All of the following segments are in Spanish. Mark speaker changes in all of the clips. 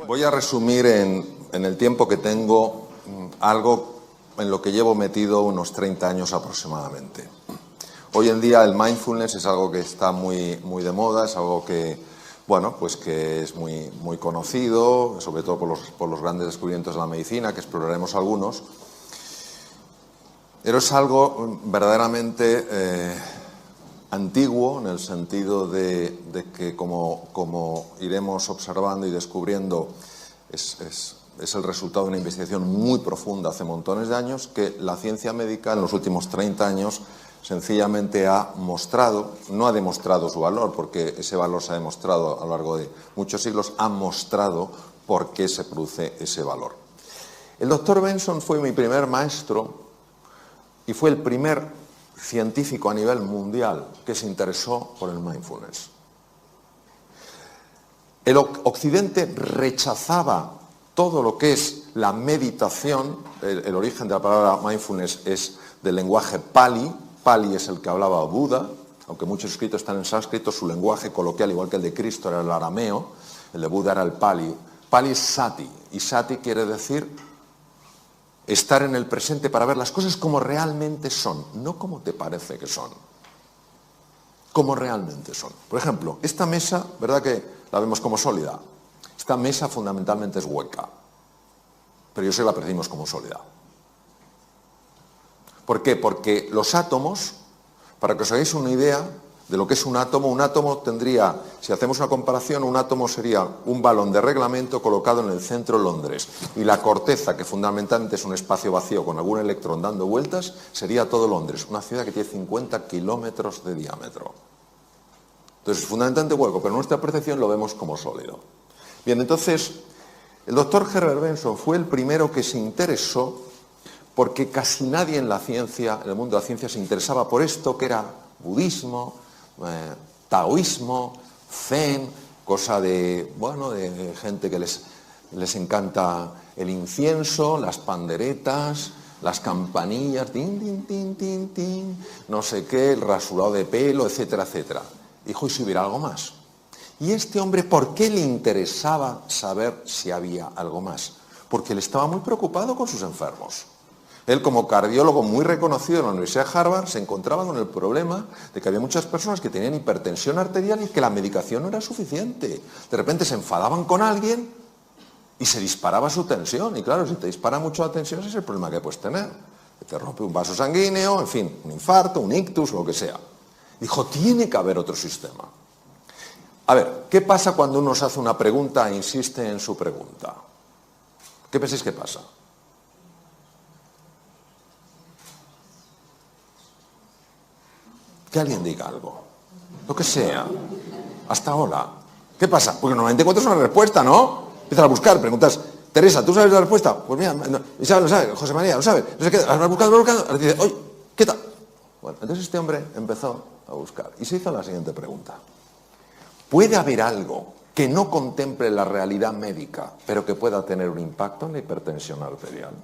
Speaker 1: Voy a resumir en el tiempo que tengo algo en lo que llevo metido unos 30 años aproximadamente. Hoy en día el mindfulness es algo que está muy de moda, es algo que, bueno, pues que es muy conocido, sobre todo por los grandes descubrimientos de la medicina, que exploraremos algunos. Pero es algo verdaderamente antiguo, en el sentido de que, como iremos observando y descubriendo, es el resultado de una investigación muy profunda hace montones de años, que la ciencia médica en los últimos 30 años sencillamente ha mostrado, no ha demostrado su valor, porque ese valor se ha demostrado a lo largo de muchos siglos, ha mostrado por qué se produce ese valor. El doctor Benson fue mi primer maestro y fue el primer científico a nivel mundial que se interesó por el mindfulness. El Occidente rechazaba todo lo que es la meditación. El origen de la palabra mindfulness es del lenguaje Pali. Pali es el que hablaba Buda, aunque muchos escritos están en sánscrito, su lenguaje coloquial, igual que el de Cristo, era el arameo, el de Buda era el Pali. Pali es sati, y sati quiere decir estar en el presente para ver las cosas como realmente son, no como te parece que son, como realmente son. Por ejemplo, esta mesa, ¿verdad que la vemos como sólida? Esta mesa fundamentalmente es hueca, pero yo sé que la percibimos como sólida. ¿Por qué? Porque los átomos, para que os hagáis una idea de lo que es un átomo tendría, si hacemos una comparación, un átomo sería un balón de reglamento colocado en el centro de Londres, y la corteza, que fundamentalmente es un espacio vacío con algún electrón dando vueltas, sería todo Londres, una ciudad que tiene 50 kilómetros de diámetro. Entonces, fundamentalmente hueco, pero en nuestra percepción lo vemos como sólido. Bien, entonces, el doctor Herbert Benson fue el primero que se interesó, porque casi nadie en la ciencia, en el mundo de la ciencia, se interesaba por esto, que era budismo, taoísmo, zen, cosa de, bueno, de gente que les encanta el incienso, las panderetas, las campanillas, tin, tin, tin, tin, tin, no sé qué, el rasurado de pelo, etcétera, etcétera. Dijo, ¿y si hubiera algo más? Y este hombre, ¿por qué le interesaba saber si había algo más? Porque él estaba muy preocupado con sus enfermos. Él, como cardiólogo muy reconocido en la Universidad de Harvard, se encontraba con el problema de que había muchas personas que tenían hipertensión arterial y que la medicación no era suficiente. De repente se enfadaban con alguien y se disparaba su tensión. Y claro, si te dispara mucho la tensión, ese es el problema que puedes tener. Que te rompe un vaso sanguíneo, en fin, un infarto, un ictus, lo que sea. Dijo, tiene que haber otro sistema. A ver, ¿qué pasa cuando uno se hace una pregunta e insiste en su pregunta? ¿Qué pensáis que pasa? Que alguien diga algo, lo que sea, hasta ahora. ¿Qué pasa? Porque normalmente encuentras una respuesta, ¿no? Empiezas a buscar, preguntas, Teresa, ¿tú sabes la respuesta? Pues mira, Isabel lo sabe, José María lo sabe, no sé qué, has buscado, ahora dice, oye, ¿qué tal? Bueno, entonces este hombre empezó a buscar y se hizo la siguiente pregunta. ¿Puede haber algo que no contemple la realidad médica, pero que pueda tener un impacto en la hipertensión arterial?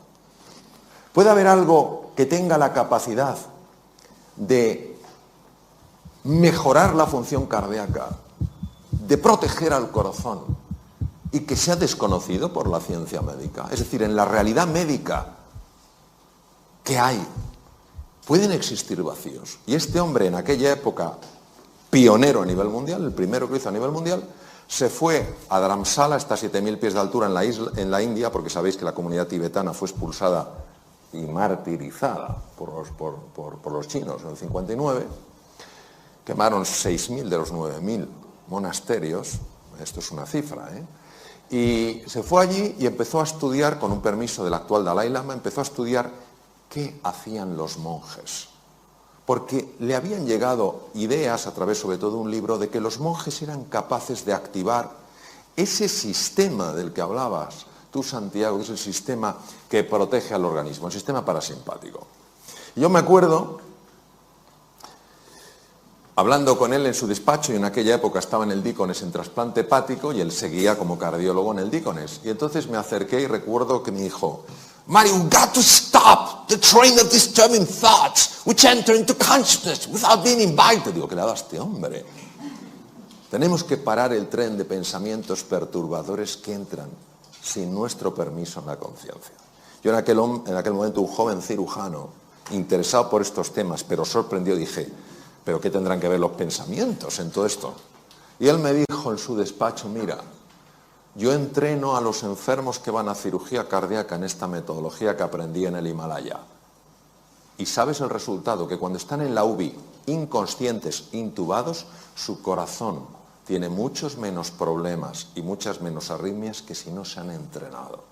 Speaker 1: ¿Puede haber algo que tenga la capacidad de mejorar la función cardíaca, de proteger al corazón y que sea desconocido por la ciencia médica? Es decir, en la realidad médica que hay, pueden existir vacíos. Y este hombre, en aquella época, pionero a nivel mundial, el primero que lo hizo a nivel mundial, se fue a Dharamsala, hasta 7.000 pies de altura en la India, porque sabéis que la comunidad tibetana fue expulsada y martirizada por los chinos en el 59. Quemaron 6.000 de los 9.000 monasterios, esto es una cifra, y se fue allí y empezó a estudiar, con un permiso del actual Dalai Lama, empezó a estudiar qué hacían los monjes. Porque le habían llegado ideas, a través sobre todo de un libro, de que los monjes eran capaces de activar ese sistema del que hablabas tú, Santiago, que es el sistema que protege al organismo, el sistema parasimpático. Y yo me acuerdo, hablando con él en su despacho, y en aquella época estaba en el Dícones en trasplante hepático y él seguía como cardiólogo en el Dícones. Y entonces me acerqué y recuerdo que me dijo, Mario, you've got to stop the train of disturbing thoughts which enter into consciousness without being invited. Digo, ¿qué le ha dado a este hombre? Tenemos que parar el tren de pensamientos perturbadores que entran sin nuestro permiso en la conciencia. Yo en aquel momento, un joven cirujano, interesado por estos temas, pero sorprendido, dije, ¿pero qué tendrán que ver los pensamientos en todo esto? Y él me dijo en su despacho, mira, yo entreno a los enfermos que van a cirugía cardíaca en esta metodología que aprendí en el Himalaya. Y sabes el resultado, que cuando están en la UBI, inconscientes, intubados, su corazón tiene muchos menos problemas y muchas menos arritmias que si no se han entrenado.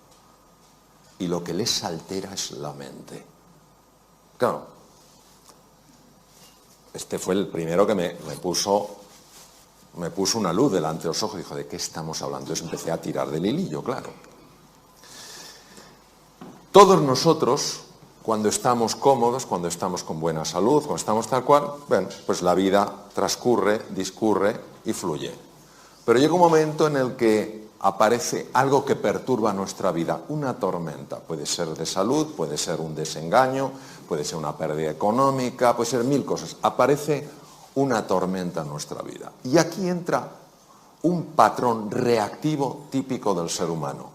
Speaker 1: Y lo que les altera es la mente. Claro, este fue el primero que me puso una luz delante de los ojos y dijo, ¿de qué estamos hablando? Entonces empecé a tirar del hilillo, claro. Todos nosotros, cuando estamos cómodos, cuando estamos con buena salud, cuando estamos tal cual, bueno, pues la vida transcurre, discurre y fluye. Pero llega un momento en el que aparece algo que perturba nuestra vida, una tormenta. Puede ser de salud, puede ser un desengaño, puede ser una pérdida económica, puede ser mil cosas. Aparece una tormenta en nuestra vida. Y aquí entra un patrón reactivo típico del ser humano.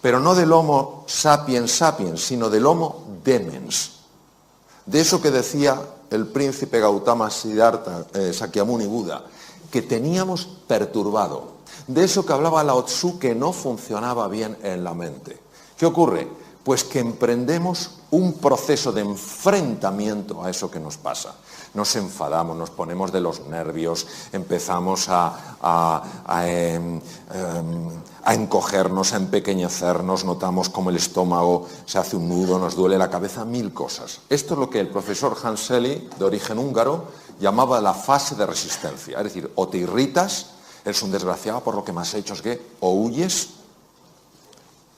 Speaker 1: Pero no del Homo sapiens sapiens, sino del Homo demens. De eso que decía el príncipe Gautama Siddhartha, Sakyamuni Buda, que teníamos perturbado. De eso que hablaba Lao Tzu, que no funcionaba bien en la mente. ¿Qué ocurre? Pues que emprendemos un proceso de enfrentamiento a eso que nos pasa. Nos enfadamos, nos ponemos de los nervios, empezamos a encogernos, a empequeñecernos, notamos como el estómago se hace un nudo, nos duele la cabeza, mil cosas. Esto es lo que el profesor Hans Selye, de origen húngaro, llamaba la fase de resistencia. Es decir, o te irritas, eres un desgraciado por lo que me has hecho, es que o huyes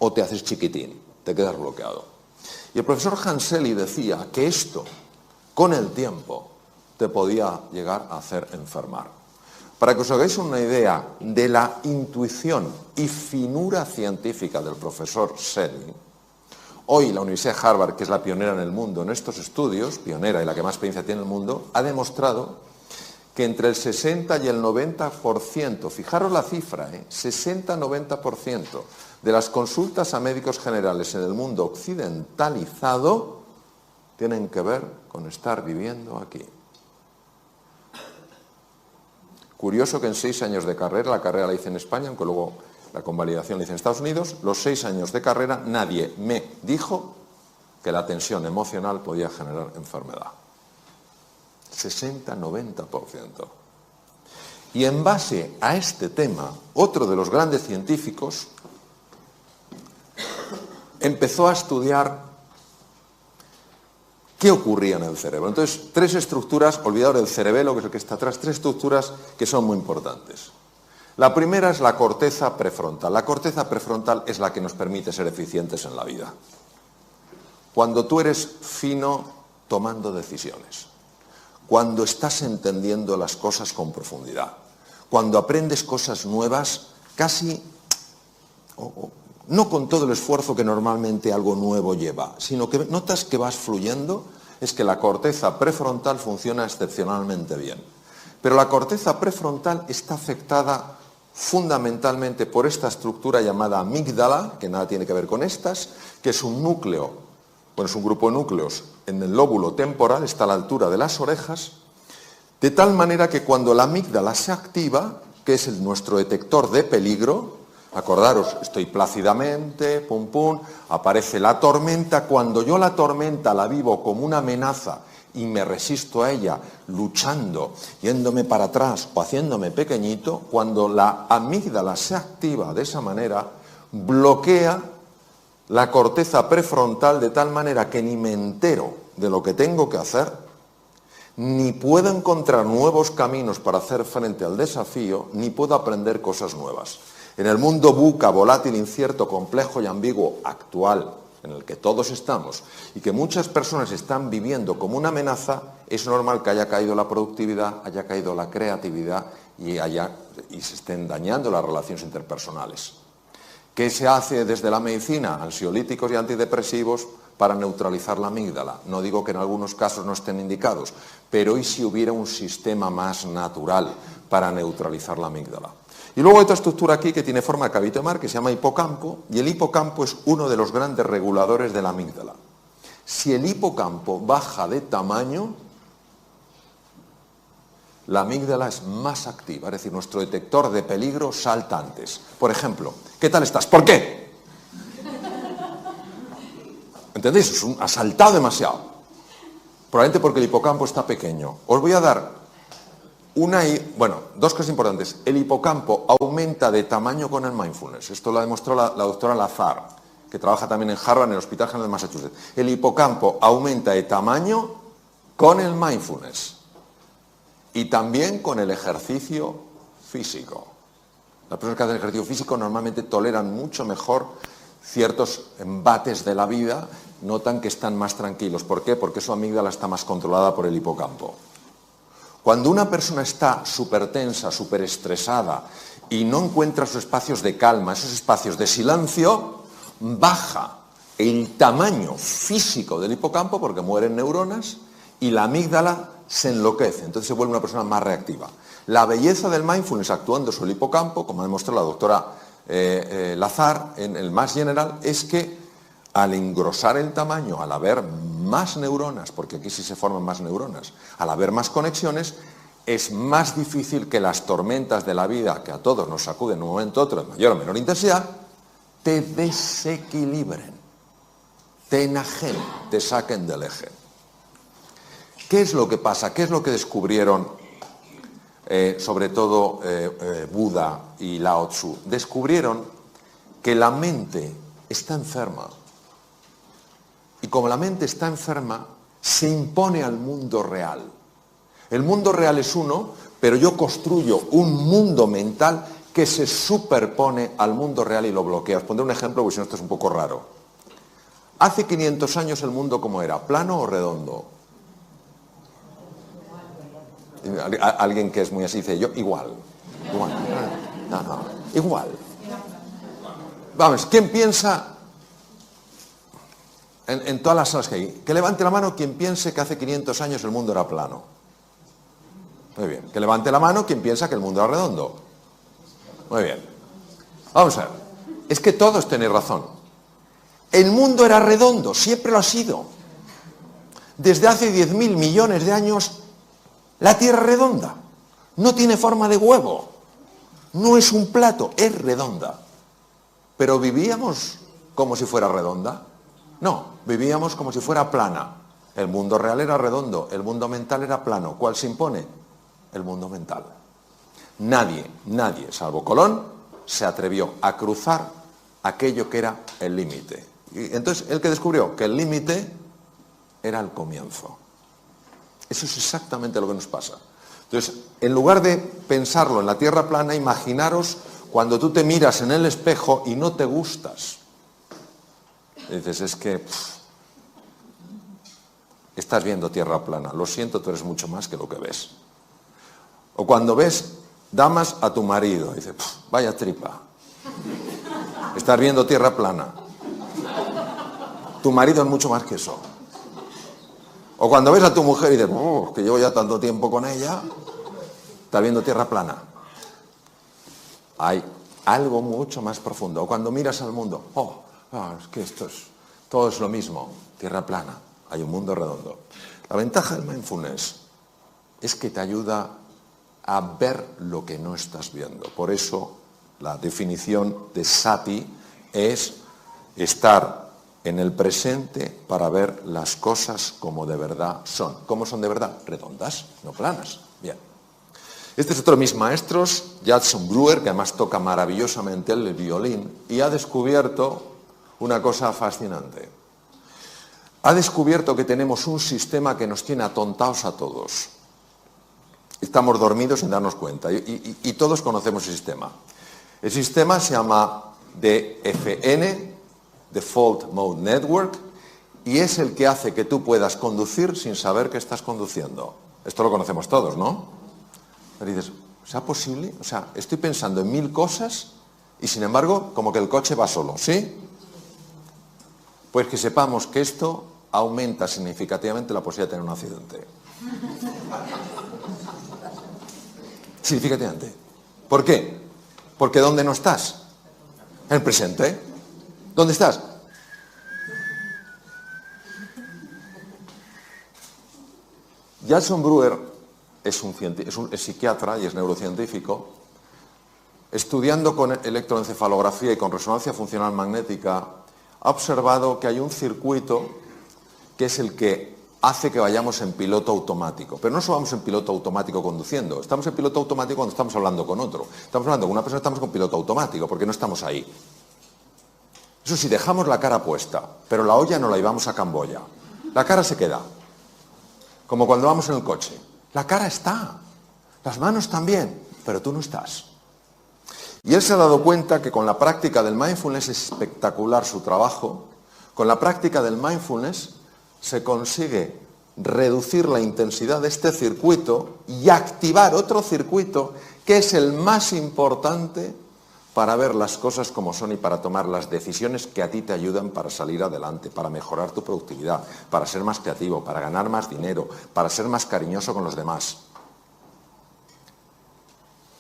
Speaker 1: o te haces chiquitín, te quedas bloqueado. Y el profesor Hans Selye decía que esto, con el tiempo, te podía llegar a hacer enfermar. Para que os hagáis una idea de la intuición y finura científica del profesor Selye, hoy la Universidad de Harvard, que es la pionera en el mundo en estos estudios, pionera y la que más experiencia tiene en el mundo, ha demostrado que entre el 60 y el 90%, fijaros la cifra, 60-90% de las consultas a médicos generales en el mundo occidentalizado tienen que ver con estar viviendo aquí. Curioso que en 6 años de carrera, la carrera la hice en España, aunque luego la convalidación la hice en Estados Unidos, los 6 años de carrera nadie me dijo que la tensión emocional podía generar enfermedad. 60-90%. Y en base a este tema, otro de los grandes científicos empezó a estudiar qué ocurría en el cerebro. Entonces, 3 estructuras, olvidaos del cerebelo, que es el que está atrás, 3 estructuras que son muy importantes. La primera es la corteza prefrontal. La corteza prefrontal es la que nos permite ser eficientes en la vida. Cuando tú eres fino tomando decisiones, cuando estás entendiendo las cosas con profundidad, cuando aprendes cosas nuevas, casi, no con todo el esfuerzo que normalmente algo nuevo lleva, sino que notas que vas fluyendo, es que la corteza prefrontal funciona excepcionalmente bien. Pero la corteza prefrontal está afectada fundamentalmente por esta estructura llamada amígdala, que nada tiene que ver con estas, que es un núcleo, bueno, es un grupo de núcleos en el lóbulo temporal, está a la altura de las orejas, de tal manera que cuando la amígdala se activa, que es nuestro detector de peligro, acordaros, estoy plácidamente, pum pum, aparece la tormenta, cuando yo la tormenta la vivo como una amenaza y me resisto a ella, luchando, yéndome para atrás o haciéndome pequeñito, cuando la amígdala se activa de esa manera, bloquea la corteza prefrontal de tal manera que ni me entero de lo que tengo que hacer, ni puedo encontrar nuevos caminos para hacer frente al desafío, ni puedo aprender cosas nuevas. En el mundo VUCA, volátil, incierto, complejo y ambiguo actual, en el que todos estamos, y que muchas personas están viviendo como una amenaza, es normal que haya caído la productividad, haya caído la creatividad y se estén dañando las relaciones interpersonales. ¿Qué se hace desde la medicina? Ansiolíticos y antidepresivos para neutralizar la amígdala. No digo que en algunos casos no estén indicados, pero ¿y si hubiera un sistema más natural para neutralizar la amígdala. Y luego hay otra estructura aquí que tiene forma de cabito de mar que se llama hipocampo, y el hipocampo es uno de los grandes reguladores de la amígdala. Si el hipocampo baja de tamaño, la amígdala es más activa, es decir, nuestro detector de peligro salta antes. Por ejemplo, ¿qué tal estás? ¿Por qué? ¿Entendéis? Ha saltado demasiado. Probablemente porque el hipocampo está pequeño. Os voy a dar dos cosas importantes. El hipocampo aumenta de tamaño con el mindfulness. Esto lo ha demostrado la doctora Lazar, que trabaja también en Harvard, en el Hospital General de Massachusetts. El hipocampo aumenta de tamaño con el mindfulness. Y también con el ejercicio físico. Las personas que hacen ejercicio físico normalmente toleran mucho mejor ciertos embates de la vida, notan que están más tranquilos. ¿Por qué? Porque su amígdala está más controlada por el hipocampo. Cuando una persona está súper tensa, súper estresada y no encuentra sus espacios de calma, esos espacios de silencio, baja el tamaño físico del hipocampo porque mueren neuronas y la amígdala se enloquece, entonces se vuelve una persona más reactiva. La belleza del mindfulness actuando sobre el hipocampo, como ha demostrado la doctora Lazar en el Mass General, es que al engrosar el tamaño, al haber más neuronas, porque aquí sí se forman más neuronas, al haber más conexiones, es más difícil que las tormentas de la vida, que a todos nos sacuden en un momento u otro de mayor o menor intensidad, te desequilibren, te enajenen, te saquen del eje. ¿Qué es lo que pasa? ¿Qué es lo que descubrieron sobre todo Buda y Lao Tzu? Descubrieron que la mente está enferma. Y como la mente está enferma, se impone al mundo real. El mundo real es uno, pero yo construyo un mundo mental que se superpone al mundo real y lo bloquea. Os pondré un ejemplo, porque si no esto es un poco raro. Hace 500 años el mundo ¿cómo era? ¿Plano o redondo? Alguien que es muy así dice, yo igual. No, igual. Vamos, ¿quién piensa en todas las salas que hay? Que levante la mano quien piense que hace 500 años el mundo era plano. Muy bien. Que levante la mano quien piensa que el mundo era redondo. Muy bien. Vamos a ver. Es que todos tenéis razón. El mundo era redondo, siempre lo ha sido. Desde hace 10.000 millones de años, la Tierra es redonda. No tiene forma de huevo. No es un plato, es redonda. Pero vivíamos como si fuera redonda. No, vivíamos como si fuera plana. El mundo real era redondo, el mundo mental era plano. ¿Cuál se impone? El mundo mental. Nadie, salvo Colón, se atrevió a cruzar aquello que era el límite. Y entonces, el que descubrió que el límite era el comienzo. Eso es exactamente lo que nos pasa. Entonces, en lugar de pensarlo en la tierra plana, imaginaros cuando tú te miras en el espejo y no te gustas. Y dices, es que estás viendo tierra plana. Lo siento, tú eres mucho más que lo que ves. O cuando ves damas a tu marido, y dices, vaya tripa. Estás viendo tierra plana. Tu marido es mucho más que eso. O cuando ves a tu mujer y dices, que llevo ya tanto tiempo con ella, estás viendo tierra plana. Hay algo mucho más profundo. O cuando miras al mundo, es que todo es lo mismo, tierra plana, hay un mundo redondo. La ventaja del mindfulness es que te ayuda a ver lo que no estás viendo. Por eso la definición de sati es estar en el presente para ver las cosas como de verdad son. ¿Cómo son de verdad? Redondas, no planas. Bien. Este es otro de mis maestros, Judson Brewer, que además toca maravillosamente el violín, y ha descubierto una cosa fascinante. Ha descubierto que tenemos un sistema que nos tiene atontados a todos. Estamos dormidos sin darnos cuenta, y todos conocemos el sistema. El sistema se llama DFN, Default Mode Network, y es el que hace que tú puedas conducir sin saber que estás conduciendo. Esto lo conocemos todos, ¿no? Pero dices, ¿será posible? O sea, estoy pensando en 1000 cosas y sin embargo, como que el coche va solo, ¿sí? Pues que sepamos que esto aumenta significativamente la posibilidad de tener un accidente. significativamente. ¿Por qué? Porque ¿dónde no estás? En el presente. ¿Dónde estás? Jason Brewer es psiquiatra y es neurocientífico. Estudiando con electroencefalografía y con resonancia funcional magnética, ha observado que hay un circuito que es el que hace que vayamos en piloto automático. Pero no solo vamos en piloto automático conduciendo, estamos en piloto automático cuando estamos hablando con otro. Estamos hablando con una persona, estamos con piloto automático, porque no estamos ahí. Eso sí, dejamos la cara puesta, pero la olla no la llevamos a Camboya. La cara se queda. Como cuando vamos en el coche. La cara está, las manos también, pero tú no estás. Y él se ha dado cuenta que con la práctica del mindfulness es espectacular su trabajo. Con la práctica del mindfulness se consigue reducir la intensidad de este circuito y activar otro circuito que es el más importante para ver las cosas como son y para tomar las decisiones que a ti te ayudan para salir adelante, para mejorar tu productividad, para ser más creativo, para ganar más dinero, para ser más cariñoso con los demás.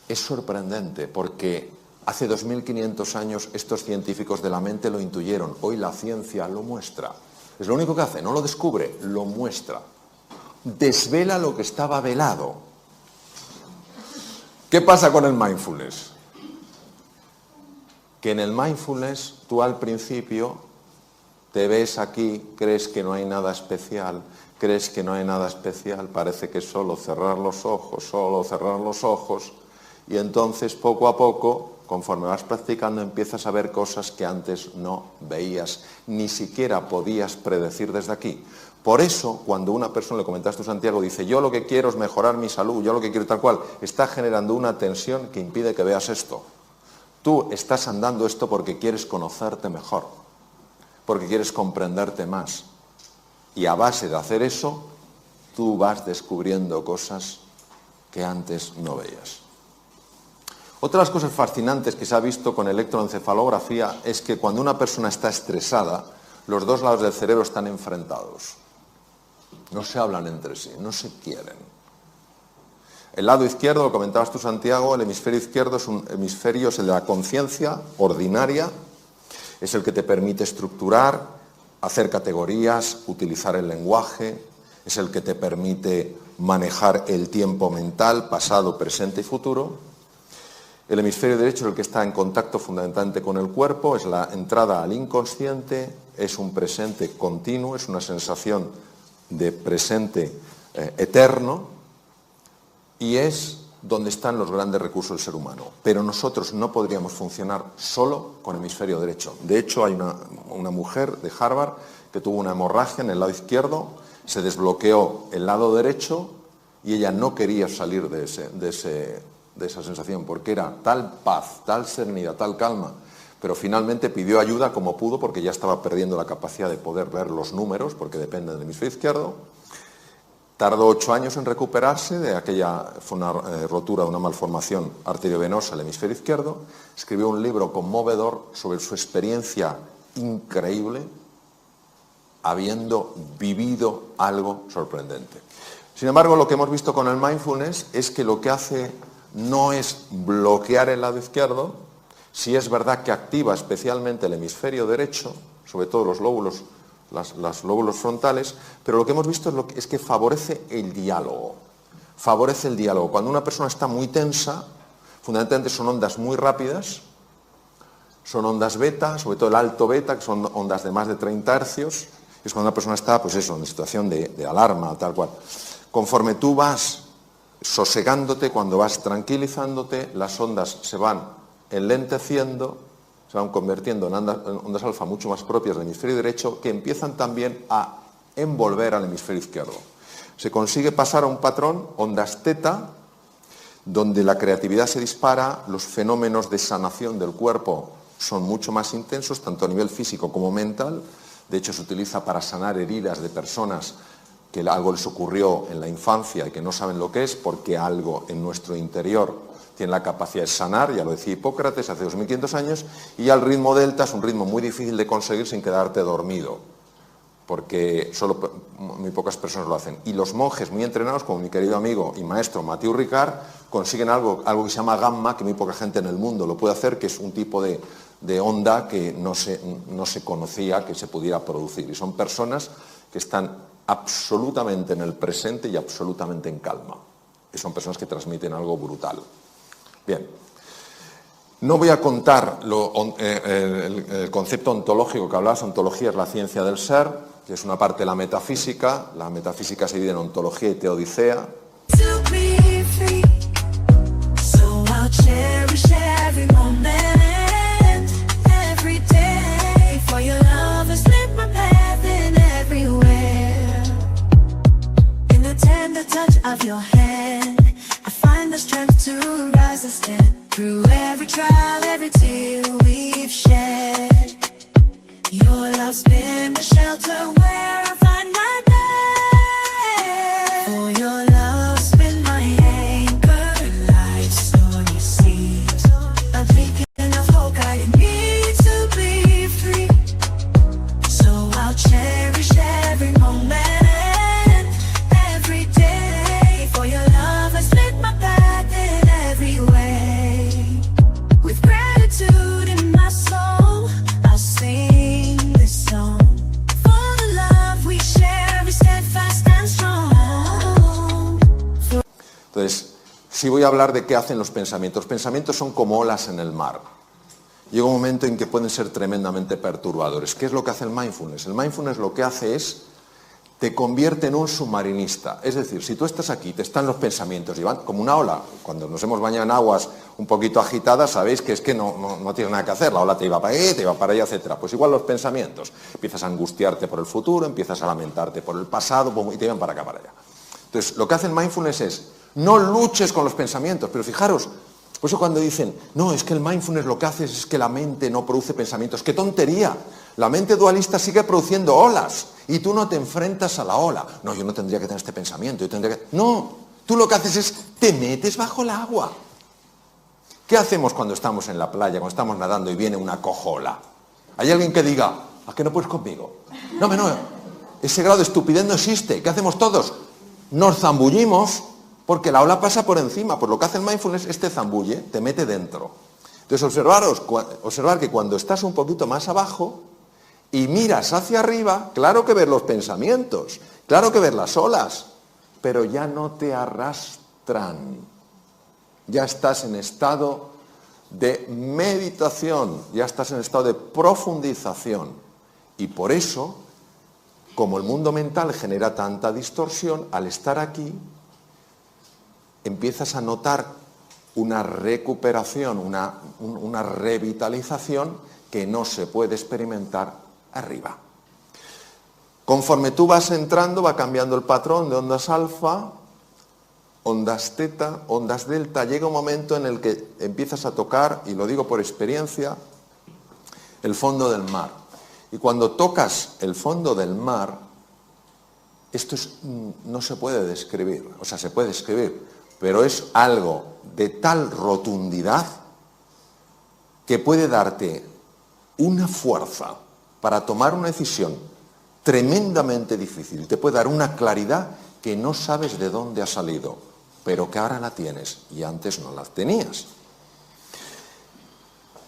Speaker 1: Es sorprendente porque hace 2500 años estos científicos de la mente lo intuyeron. Hoy la ciencia lo muestra. Es lo único que hace, no lo descubre, lo muestra. Desvela lo que estaba velado. ¿Qué pasa con el mindfulness? Que en el mindfulness tú al principio te ves aquí, crees que no hay nada especial, parece que es solo cerrar los ojos, y entonces poco a poco, conforme vas practicando, empiezas a ver cosas que antes no veías, ni siquiera podías predecir desde aquí. Por eso, cuando una persona, le comentaste tú, Santiago, dice, yo lo que quiero es mejorar mi salud, yo lo que quiero tal cual, está generando una tensión que impide que veas esto. Tú estás andando esto porque quieres conocerte mejor, porque quieres comprenderte más. Y a base de hacer eso, tú vas descubriendo cosas que antes no veías. Otra de las cosas fascinantes que se ha visto con electroencefalografía es que cuando una persona está estresada, los dos lados del cerebro están enfrentados. No se hablan entre sí, no se quieren. El lado izquierdo, lo comentabas tú, Santiago, el hemisferio izquierdo es un hemisferio, es el de la conciencia ordinaria, es el que te permite estructurar, hacer categorías, utilizar el lenguaje, es el que te permite manejar el tiempo mental, pasado, presente y futuro. El hemisferio derecho es el que está en contacto fundamentalmente con el cuerpo, es la entrada al inconsciente, es un presente continuo, es una sensación de presente eterno, y es donde están los grandes recursos del ser humano. Pero nosotros no podríamos funcionar solo con el hemisferio derecho. De hecho, hay una mujer de Harvard que tuvo una hemorragia en el lado izquierdo, se desbloqueó el lado derecho y ella no quería salir de esa sensación porque era tal paz, tal serenidad, tal calma. Pero finalmente pidió ayuda como pudo porque ya estaba perdiendo la capacidad de poder ver los números porque depende del hemisferio izquierdo. Tardó 8 años en recuperarse de aquella, fue una rotura de una malformación arteriovenosa del hemisferio izquierdo. Escribió un libro conmovedor sobre su experiencia increíble, habiendo vivido algo sorprendente. Sin embargo, lo que hemos visto con el mindfulness es que lo que hace no es bloquear el lado izquierdo, sí es verdad que activa especialmente el hemisferio derecho, sobre todo los lóbulos, los lóbulos frontales, pero lo que hemos visto es que favorece el diálogo. Favorece el diálogo. Cuando una persona está muy tensa, fundamentalmente son ondas muy rápidas, son ondas beta, sobre todo el alto beta, que son ondas de más de 30 hercios, es cuando una persona está, pues eso, en situación de alarma, tal cual. Conforme tú vas sosegándote, cuando vas tranquilizándote, las ondas se van enlenteciendo, se van convirtiendo en ondas alfa mucho más propias del hemisferio derecho, que empiezan también a envolver al hemisferio izquierdo. Se consigue pasar a un patrón, ondas teta, donde la creatividad se dispara, los fenómenos de sanación del cuerpo son mucho más intensos, tanto a nivel físico como mental. De hecho, se utiliza para sanar heridas de personas que algo les ocurrió en la infancia y que no saben lo que es, porque algo en nuestro interior tiene la capacidad de sanar, ya lo decía Hipócrates hace 2500 años, y ya el ritmo delta es un ritmo muy difícil de conseguir sin quedarte dormido. porque solo muy pocas personas lo hacen. Y los monjes muy entrenados, como mi querido amigo y maestro Mathieu Ricard, consiguen algo que se llama gamma, que muy poca gente en el mundo lo puede hacer, que es un tipo de onda que no se conocía que se pudiera producir. Y son personas que están absolutamente en el presente y absolutamente en calma. Y son personas que transmiten algo brutal. Bien. No voy a contar el concepto ontológico que hablabas. Ontología es la ciencia del ser, que es una parte de la metafísica. La metafísica se divide en ontología y teodicea.
Speaker 2: Through every trial, every tear we've shed, your love's been the shelter where I find my bed. For your love's been my anchor, life's stormy seas, a beacon of hope guiding me to be free. So I'll cherish every moment, every day. For your love has lit my path in every way. With gratitude in my soul, I'll sing this song. For the love we share is steadfast and strong.
Speaker 1: Entonces, sí voy a hablar de qué hacen los pensamientos. Los pensamientos son como olas en el mar. Llega un momento en que pueden ser tremendamente perturbadores. ¿Qué es lo que hace el mindfulness? El mindfulness lo que hace es te convierte en un submarinista. Es decir, si tú estás aquí, te están los pensamientos y van como una ola. Cuando nos hemos bañado en aguas un poquito agitadas, sabéis que es que no tienes nada que hacer. La ola te iba para aquí, te iba para allá, etc. Pues igual los pensamientos. Empiezas a angustiarte por el futuro, empiezas a lamentarte por el pasado y te van para acá, para allá. Entonces, lo que hace el mindfulness es no luches con los pensamientos. Pero fijaros, por eso cuando dicen, no, es que el mindfulness lo que hace es que la mente no produce pensamientos. ¡Qué tontería! La mente dualista sigue produciendo olas y tú no te enfrentas a la ola. No, yo no tendría que tener este pensamiento, yo tendría que... No, tú lo que haces es te metes bajo el agua. ¿Qué hacemos cuando estamos en la playa, cuando estamos nadando y viene una cojola? ¿Hay alguien que diga, ¿a qué no puedes conmigo? No, ese grado de estupidez no existe. ¿Qué hacemos todos? Nos zambullimos porque la ola pasa por encima. Pues lo que hace el mindfulness es te zambulle, te mete dentro. Entonces observar que cuando estás un poquito más abajo y miras hacia arriba, claro que ves los pensamientos, claro que ves las olas, pero ya no te arrastran. Ya estás en estado de meditación, ya estás en estado de profundización. Y por eso, como el mundo mental genera tanta distorsión, al estar aquí, empiezas a notar una recuperación, una revitalización que no se puede experimentar arriba. Conforme tú vas entrando, va cambiando el patrón de ondas alfa, ondas teta, ondas delta. Llega un momento en el que empiezas a tocar, y lo digo por experiencia, el fondo del mar. Y cuando tocas el fondo del mar, esto no se puede describir, o sea, se puede describir, pero es algo de tal rotundidad que puede darte una fuerza para tomar una decisión tremendamente difícil. Te puede dar una claridad que no sabes de dónde ha salido, pero que ahora la tienes y antes no la tenías.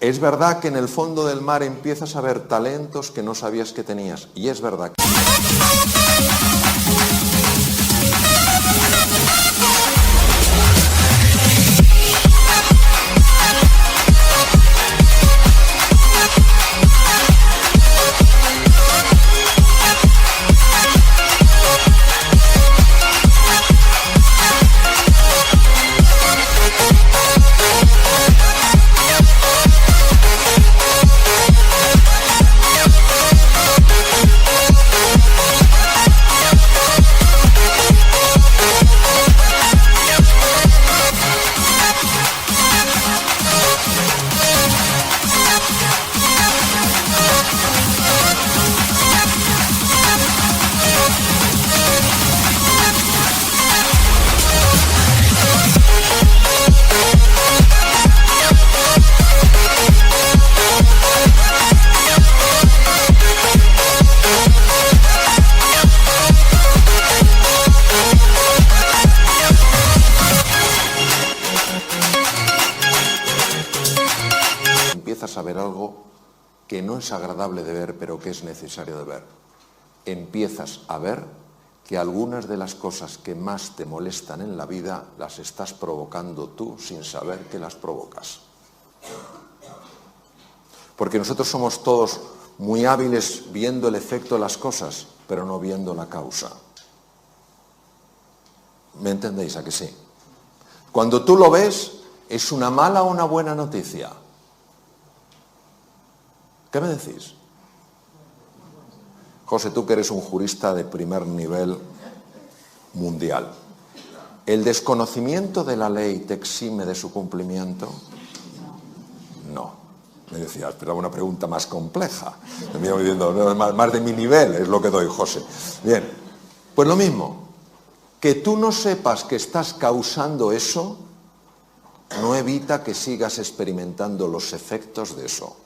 Speaker 1: Es verdad que en el fondo del mar empiezas a ver talentos que no sabías que tenías, y es verdad que... empiezas a ver algo que no es agradable de ver, pero que es necesario de ver. Empiezas a ver que algunas de las cosas que más te molestan en la vida las estás provocando tú sin saber que las provocas. Porque nosotros somos todos muy hábiles viendo el efecto de las cosas, pero no viendo la causa. ¿Me entendéis a que sí? Cuando tú lo ves, ¿es una mala o una buena noticia? ¿Qué me decís? José, tú que eres un jurista de primer nivel mundial, ¿el desconocimiento de la ley te exime de su cumplimiento? No. Me decía, esperaba una pregunta más compleja. Me mira diciendo, no, más de mi nivel es lo que doy, José. Bien, pues lo mismo. Que tú no sepas que estás causando eso no evita que sigas experimentando los efectos de eso.